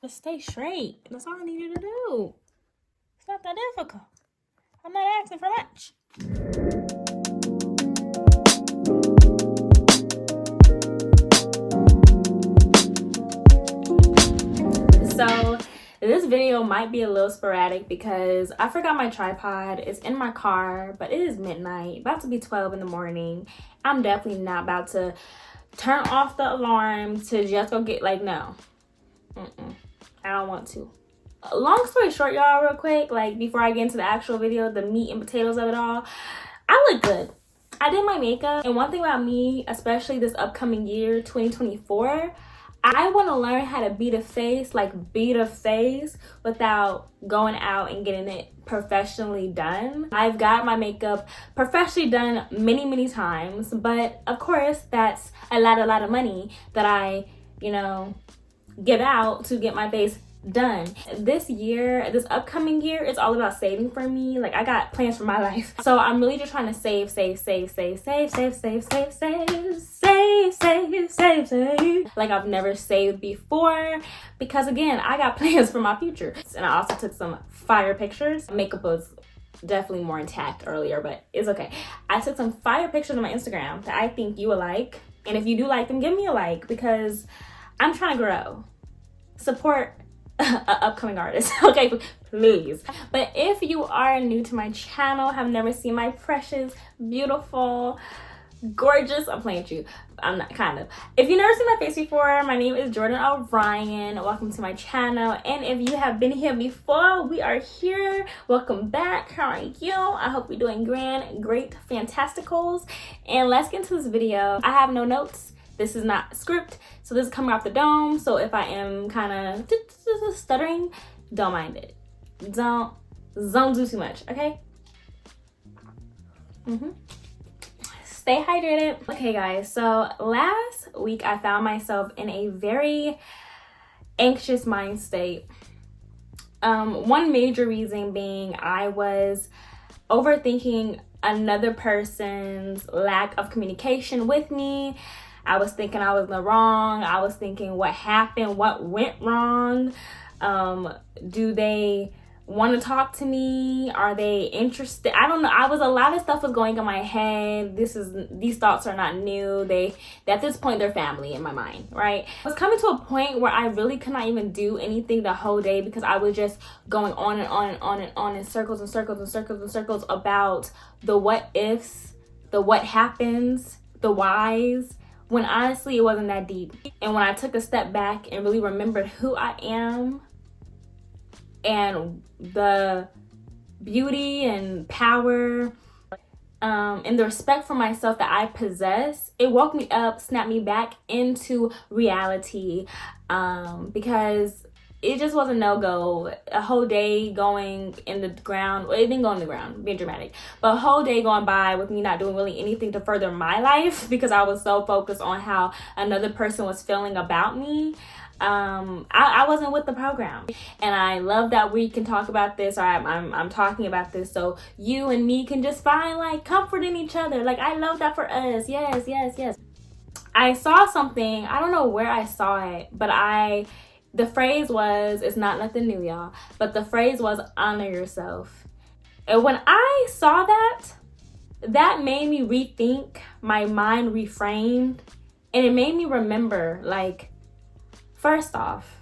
Just stay straight. That's all I need you to do. It's not that difficult. I'm not asking for much. So this video might be a little sporadic because I forgot my tripod. It's in my car, but it is midnight, about to be 12 in the morning. I'm definitely not about to turn off the alarm to just go get, like, no. I don't want to. Long story short, y'all, real quick, like, before I get into the actual video, the meat and potatoes of it all, I look good. I did my makeup, and one thing about me, especially this upcoming year, 2024, I want to learn how to beat a face, without going out and getting it professionally done. I've got my makeup professionally done many times, but of course that's a lot of money that I, give out to get my face done. This upcoming year, it's all about saving for me. Like, I got plans for my life. So I'm really just trying to save. Like I've never saved before, because again, I got plans for my future. And I also took some fire pictures. Makeup was definitely more intact earlier, but it's okay. I took some fire pictures on my Instagram that I think you will like. And if you do like them, give me a like, because I'm trying to grow. Support an upcoming artist, okay, please. But if you are new to my channel, have never seen my precious, beautiful, gorgeous, I'm playing with you, I'm not, kind of. If you've never seen my face before, my name is Orionn. Welcome to my channel. And if you have been here before, we are here. Welcome back. How are you? I hope you're doing great, fantasticals. And let's get into this video. I have no notes. This is not a script, so this is coming off the dome. So if I am kind of stuttering, don't mind it. Don't do too much, okay? Stay hydrated. Okay, guys, so last week I found myself in a very anxious mind state. One major reason being I was overthinking another person's lack of communication with me. I was thinking I was in the wrong. I was thinking what happened, what went wrong. Do they want to talk to me? Are they interested? I don't know. A lot of stuff was going in my head. These thoughts are not new. At this point, they're family in my mind, right? I was coming to a point where I really could not even do anything the whole day, because I was just going on and on in circles about the what ifs, the what happens, the whys, when honestly it wasn't that deep. And when I took a step back and really remembered who I am and the beauty and power and the respect for myself that I possess, it woke me up, snapped me back into reality, because it just was a no-go. A whole day going in the ground. Well, it didn't go in the ground, being dramatic. But a whole day going by with me not doing really anything to further my life, because I was so focused on how another person was feeling about me. I wasn't with the program. And I love that we can talk about this, or I'm talking about this, so you and me can just find, like, comfort in each other. Like, I love that for us. Yes. I saw something. I don't know where I saw it, but the phrase was, it's not nothing new, y'all, but the phrase was honor yourself. And when I saw that made me rethink, my mind reframed, and it made me remember, like, first off,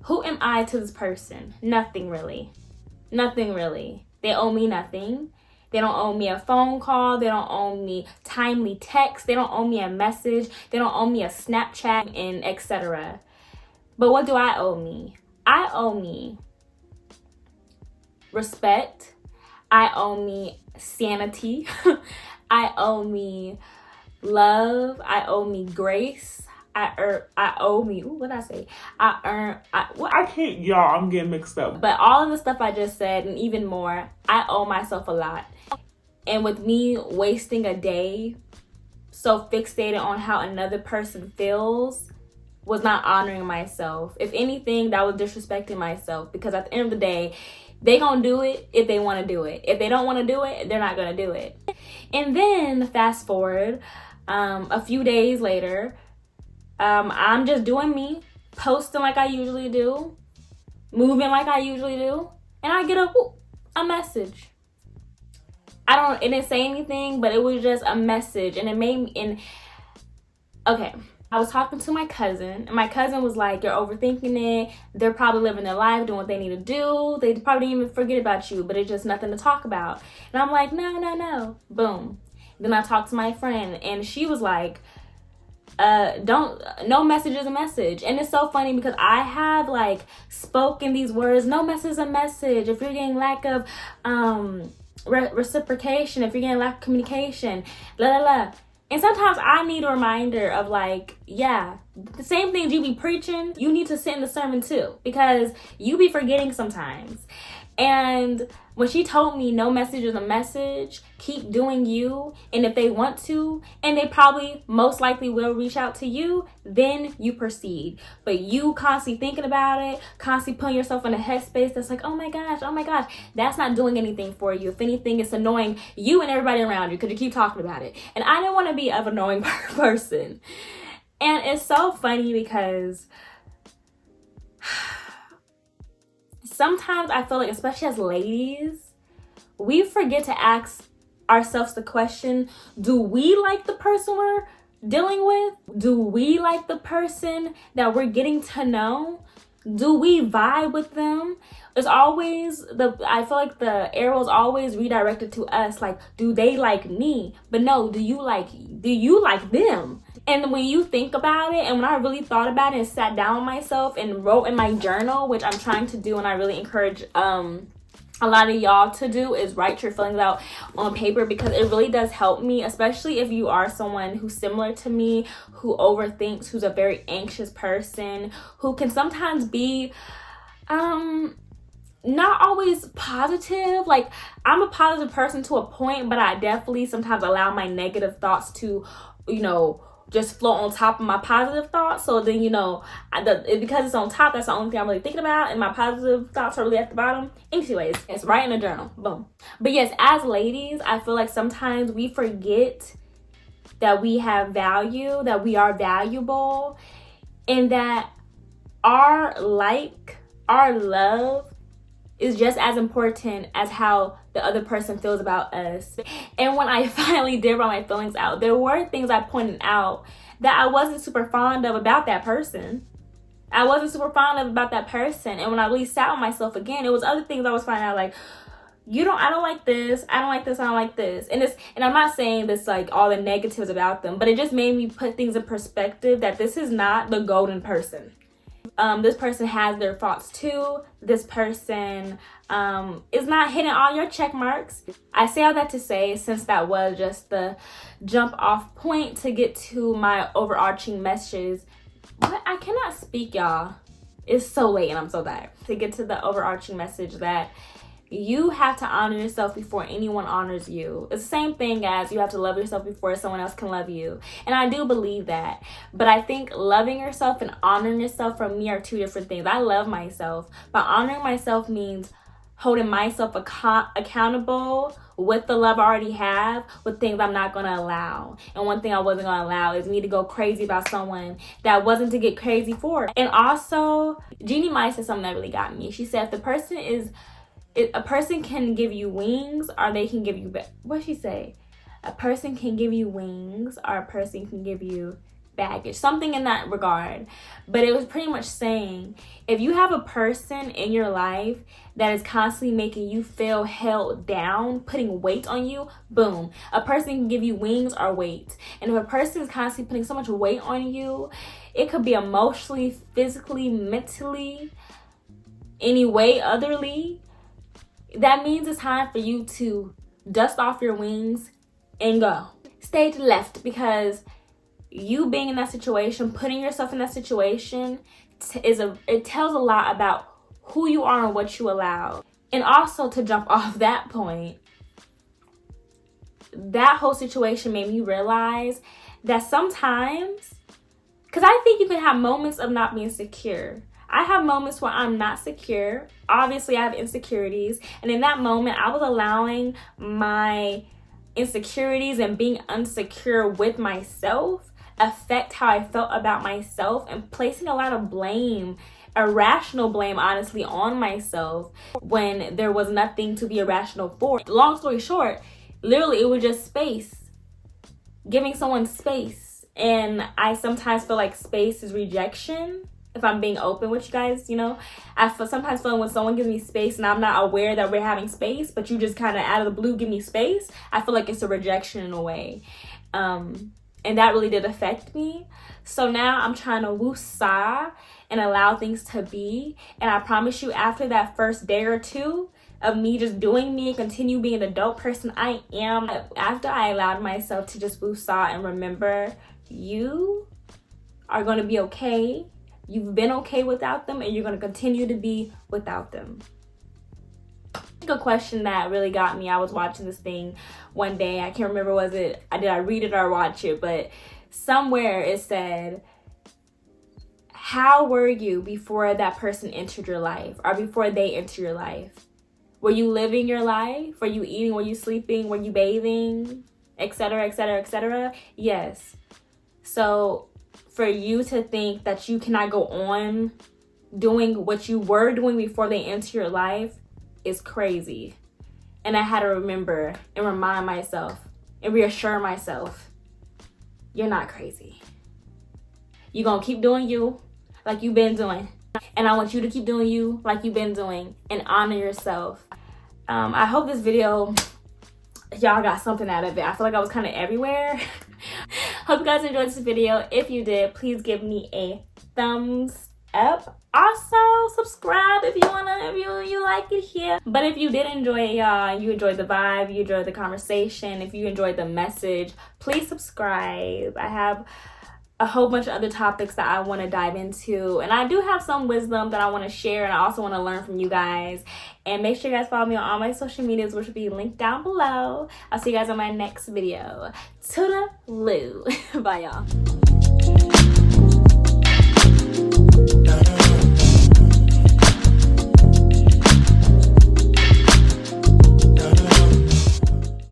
who am I to this person? Nothing really. They owe me nothing. They don't owe me a phone call. They don't owe me timely text. They don't owe me a message. They don't owe me a Snapchat, and etc. But what do I owe me? I owe me respect. I owe me sanity. I owe me love. I owe me grace. I owe me, what did I say? I can't, y'all, I'm getting mixed up. But all of the stuff I just said and even more, I owe myself a lot. And with me wasting a day so fixated on how another person feels, was not honoring myself. If anything, that was disrespecting myself, because at the end of the day, they gonna do it if they want to do it. If they don't want to do it, they're not gonna do it. And then fast forward, a few days later, I'm just doing me, posting like I usually do, moving like I usually do, and I get a message. It didn't say anything, but it was just a message, and it made me, okay. I was talking to my cousin, and my cousin was like, you're overthinking it. They're probably living their life, doing what they need to do. They probably didn't even forget about you, but it's just nothing to talk about. And I'm like, no. Boom. Then I talked to my friend, and she was like, no message is a message. And it's so funny because I have like spoken these words, no message is a message. If you're getting lack of reciprocation, if you're getting lack of communication, and sometimes I need a reminder of like, yeah, the same things you be preaching, you need to sit in the sermon too, because you be forgetting sometimes. And when she told me no message is a message, keep doing you, and if they want to, and they probably most likely will reach out to you, then you proceed. But you constantly thinking about it, constantly putting yourself in a headspace that's like, oh my gosh, that's not doing anything for you. If anything, it's annoying you and everybody around you because you keep talking about it. And I didn't want to be an annoying person. And it's so funny because sometimes I feel like, especially as ladies, we forget to ask ourselves the question, do we like the person we're dealing with? Do we like the person that we're getting to know? Do we vibe with them? It's always I feel like the arrow is always redirected to us, like, do they like me? But no, do you like them? And when you think about it, and when I really thought about it and sat down with myself and wrote in my journal, which I'm trying to do, and I really encourage a lot of y'all to do, is write your feelings out on paper, because it really does help me, especially if you are someone who's similar to me, who overthinks, who's a very anxious person, who can sometimes be not always positive. Like, I'm a positive person to a point, but I definitely sometimes allow my negative thoughts to, just float on top of my positive thoughts. So then, because it's on top, that's the only thing I'm really thinking about, and my positive thoughts are really at the bottom. Anyways, it's right in a journal. Boom. But yes, as ladies, I feel like sometimes we forget that we have value, that we are valuable, and that our love is just as important as how the other person feels about us. And when I finally did write my feelings out, there were things I pointed out that I wasn't super fond of about that person. And when I really sat with myself again, it was other things I was finding out, like, I don't like this, I don't like this, I don't like this. And I'm not saying this like all the negatives about them, but it just made me put things in perspective that this is not the golden person. This person has their faults too. This person is not hitting all your check marks. I say all that to say, since that was just the jump off point to get to my overarching messages. But I cannot speak, y'all. It's so late and I'm so tired. To get to the overarching message that you have to honor yourself before anyone honors you. It's the same thing as you have to love yourself before someone else can love you. And I do believe that. But I think loving yourself and honoring yourself for me are two different things. I love myself, but honoring myself means holding myself accountable with the love I already have, with things I'm not going to allow. And one thing I wasn't going to allow is me to go crazy about someone that wasn't to get crazy for. And also, Jeannie Mai said something that really got me. She said, a person can give you wings, or they can give you what'd she say? A person can give you wings, or a person can give you baggage. Something in that regard. But it was pretty much saying, if you have a person in your life that is constantly making you feel held down, putting weight on you, boom. A person can give you wings or weight. And if a person is constantly putting so much weight on you, it could be emotionally, physically, mentally, any way otherly, that means it's time for you to dust off your wings and go. Stage left, because you being in that situation, putting yourself in that situation, it tells a lot about who you are and what you allow. And also, to jump off that point, that whole situation made me realize that sometimes, because I think you can have moments of not being secure. I have moments where I'm not secure. Obviously, I have insecurities. And in that moment, I was allowing my insecurities and being insecure with myself affect how I felt about myself and placing a lot of blame, irrational blame, honestly, on myself when there was nothing to be irrational for. Long story short, literally it was just space, giving someone space. And I sometimes feel like space is rejection. If I'm being open with you guys, you know, sometimes feel when someone gives me space and I'm not aware that we're having space, but you just kind of out of the blue give me space, I feel like it's a rejection in a way. And that really did affect me. So now I'm trying to woosah and allow things to be. And I promise you, after that first day or two of me just doing me and continue being the dope person I am, after I allowed myself to just woosah and remember, you are going to be okay. You've been okay without them, and you're going to continue to be without them. A question that really got me, I was watching this thing one day. I can't remember, did I read it or watch it? But somewhere it said, how were you before that person entered your life, or before they entered your life? Were you living your life? Were you eating? Were you sleeping? Were you bathing? Etc., etc., etc. Yes. So for you to think that you cannot go on doing what you were doing before they enter your life is crazy. And I had to remember and remind myself and reassure myself, you're not crazy. You're gonna keep doing you like you've been doing. And I want you to keep doing you like you've been doing, and honor yourself. I hope this video, y'all got something out of it. I feel like I was kind of everywhere. Hope you guys enjoyed this video. If you did, please give me a thumbs up. Also, subscribe if you like it here. But if you did enjoy it, y'all, you enjoyed the vibe, you enjoyed the conversation, if you enjoyed the message, please subscribe. I have a whole bunch of other topics that I want to dive into, and I do have some wisdom that I want to share, and I also want to learn from you guys. And make sure you guys follow me on all my social medias, which will be linked down below. I'll see you guys on my next video. Toodaloo. Bye, y'all.